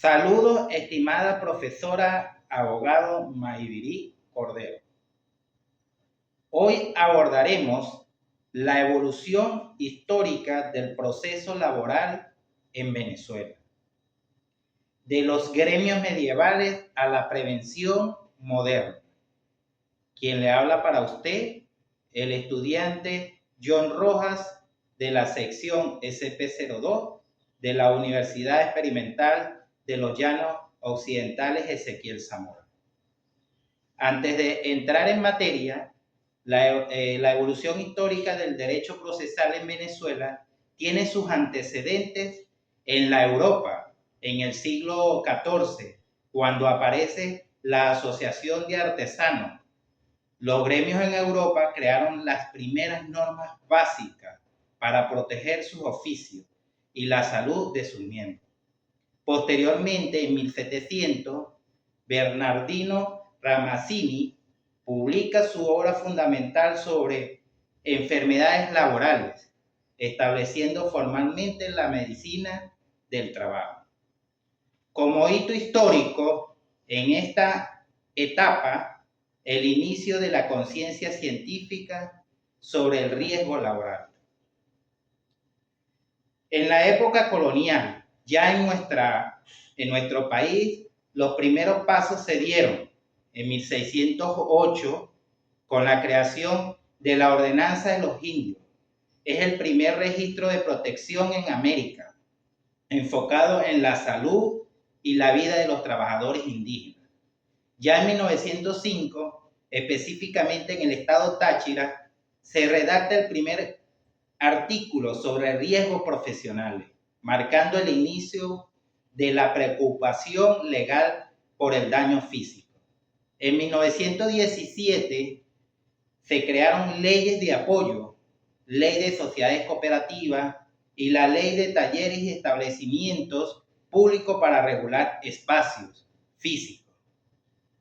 Saludos, estimada profesora abogado Mayvirí Cordero. Hoy abordaremos la evolución histórica del proceso laboral en Venezuela, de los gremios medievales a la prevención moderna. Quien le habla para usted, el estudiante John Rojas de la sección SP02 de la Universidad Experimental de los Llanos Occidentales Ezequiel Zamora. Antes de entrar en materia, la evolución histórica del derecho procesal en Venezuela tiene sus antecedentes en la Europa, en el siglo XIV, cuando aparece la Asociación de Artesanos. Los gremios en Europa crearon las primeras normas básicas para proteger sus oficios y la salud de sus miembros. Posteriormente, en 1700, Bernardino Ramazzini publica su obra fundamental sobre enfermedades laborales, estableciendo formalmente la medicina del trabajo. Como hito histórico, en esta etapa, el inicio de la conciencia científica sobre el riesgo laboral. En la época colonial, ya en nuestro país, los primeros pasos se dieron en 1608 con la creación de la Ordenanza de los Indios. Es el primer registro de protección en América, enfocado en la salud y la vida de los trabajadores indígenas. Ya en 1905, específicamente en el estado Táchira, se redacta el primer artículo sobre riesgos profesionales, marcando el inicio de la preocupación legal por el daño físico. En 1917 se crearon leyes de apoyo, ley de sociedades cooperativas y la ley de talleres y establecimientos públicos para regular espacios físicos.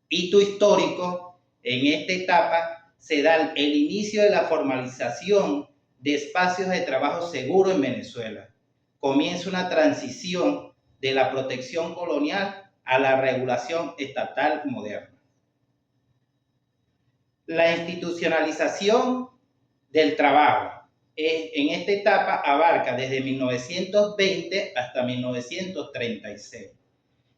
Hito histórico, en esta etapa se da el inicio de la formalización de espacios de trabajo seguros en Venezuela. Comienza una transición de la protección colonial a la regulación estatal moderna. La institucionalización del trabajo en esta etapa abarca desde 1920 hasta 1936.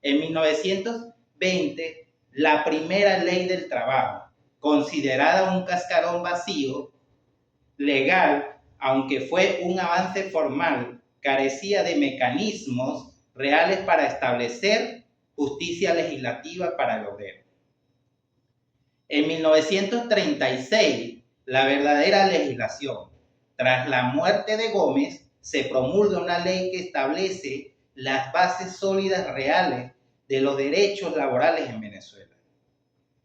En 1920, la primera ley del trabajo, considerada un cascarón vacío, legal, aunque fue un avance formal, carecía de mecanismos reales para establecer justicia legislativa para el obrero. En 1936, la verdadera legislación. Tras la muerte de Gómez, se promulga una ley que establece las bases sólidas reales de los derechos laborales en Venezuela.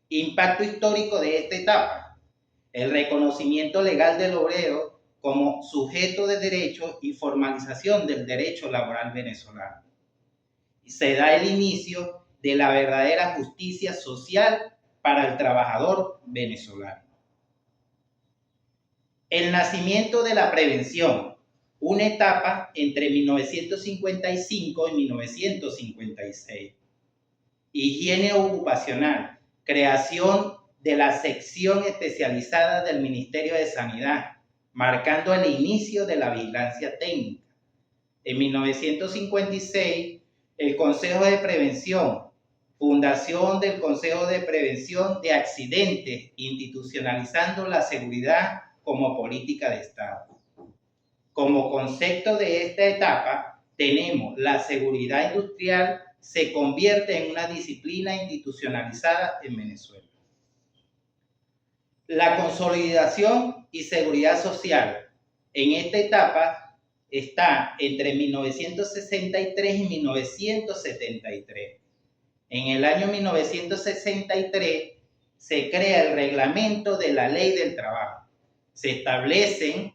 Impacto histórico de esta etapa: el reconocimiento legal del obrero como sujeto de derechos y formalización del derecho laboral venezolano. Se da el inicio de la verdadera justicia social para el trabajador venezolano. El nacimiento de la prevención, una etapa entre 1955 y 1956. Higiene ocupacional, creación de la sección especializada del Ministerio de Sanidad, marcando el inicio de la vigilancia técnica. En 1956, el Consejo de Prevención, fundación del Consejo de Prevención de Accidentes, institucionalizando la seguridad como política de Estado. Como concepto de esta etapa, tenemos la seguridad industrial se convierte en una disciplina institucionalizada en Venezuela. La consolidación y seguridad social. En esta etapa está entre 1963 y 1973. En el año 1963 se crea el reglamento de la Ley del Trabajo. Se establecen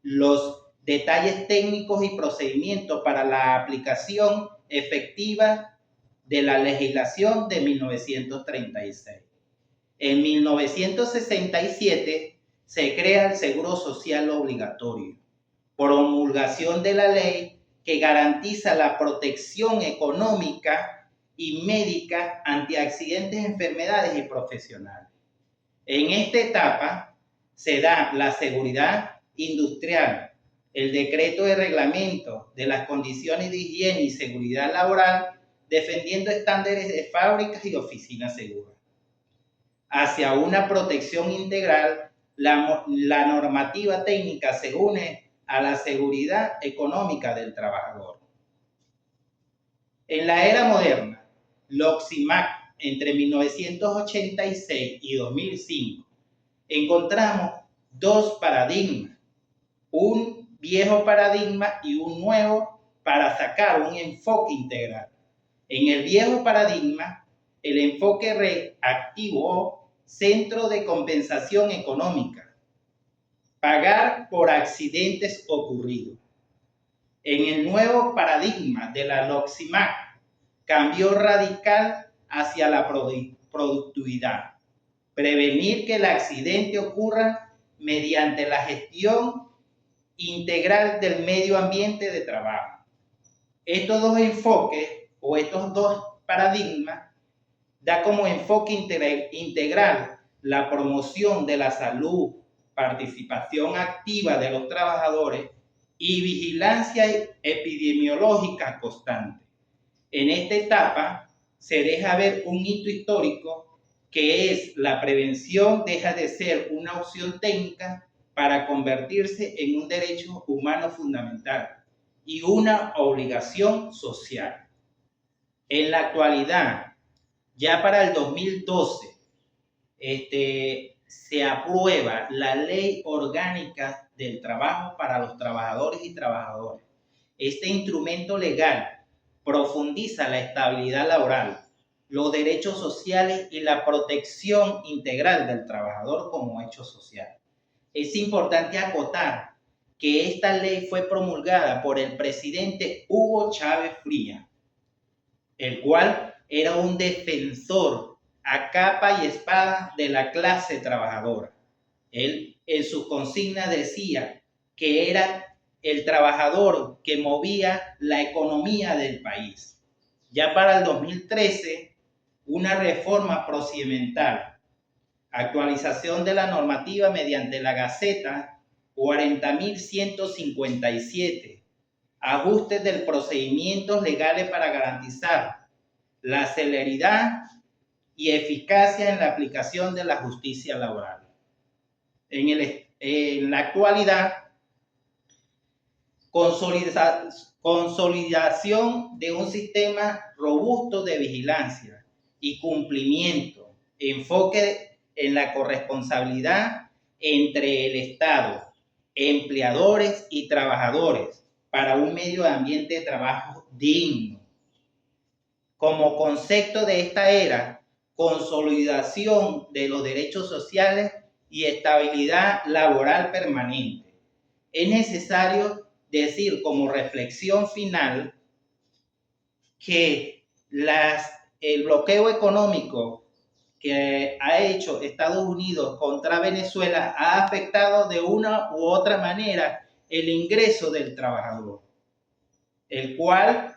los detalles técnicos y procedimientos para la aplicación efectiva de la legislación de 1936. En 1967 se crea el Seguro Social Obligatorio, promulgación de la ley que garantiza la protección económica y médica ante accidentes, enfermedades y profesionales. En esta etapa se da la seguridad industrial, el decreto de reglamento de las condiciones de higiene y seguridad laboral, defendiendo estándares de fábricas y oficinas seguras. Hacia una protección integral, la normativa técnica se une a la seguridad económica del trabajador. En la era moderna, LOXIMAC, entre 1986 y 2005, encontramos dos paradigmas, un viejo paradigma y un nuevo para sacar un enfoque integral. En el viejo paradigma, el enfoque reactivo, centro de compensación económica, pagar por accidentes ocurridos. En el nuevo paradigma de la LOXIMAC, cambió radical hacia la productividad, prevenir que el accidente ocurra mediante la gestión integral del medio ambiente de trabajo. Estos dos enfoques o estos dos paradigmas da como enfoque integral la promoción de la salud, participación activa de los trabajadores y vigilancia epidemiológica constante. En esta etapa se deja ver un hito histórico que es la prevención deja de ser una opción técnica para convertirse en un derecho humano fundamental y una obligación social. En la actualidad, ya para el 2012, se aprueba la Ley Orgánica del Trabajo para los Trabajadores y Trabajadoras. Este instrumento legal profundiza la estabilidad laboral, los derechos sociales y la protección integral del trabajador como hecho social. Es importante acotar que esta ley fue promulgada por el presidente Hugo Chávez Frías, el cual era un defensor a capa y espada de la clase trabajadora. Él en su consigna decía que era el trabajador que movía la economía del país. Ya para el 2013, una reforma procedimental, actualización de la normativa mediante la Gaceta 40.157, ajustes del procedimientos legales para garantizar la celeridad y eficacia en la aplicación de la justicia laboral. En la actualidad, consolidación de un sistema robusto de vigilancia y cumplimiento, enfoque en la corresponsabilidad entre el Estado, empleadores y trabajadores para un medio ambiente de trabajo digno. Como concepto de esta era, consolidación de los derechos sociales y estabilidad laboral permanente. Es necesario decir como reflexión final que el bloqueo económico que ha hecho Estados Unidos contra Venezuela ha afectado de una u otra manera el ingreso del trabajador, el cual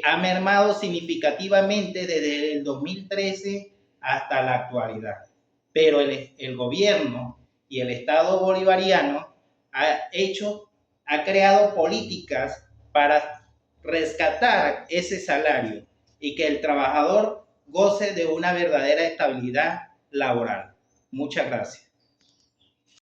ha mermado significativamente desde el 2013 hasta la actualidad. Pero el gobierno y el Estado bolivariano ha creado políticas para rescatar ese salario y que el trabajador goce de una verdadera estabilidad laboral. Muchas gracias.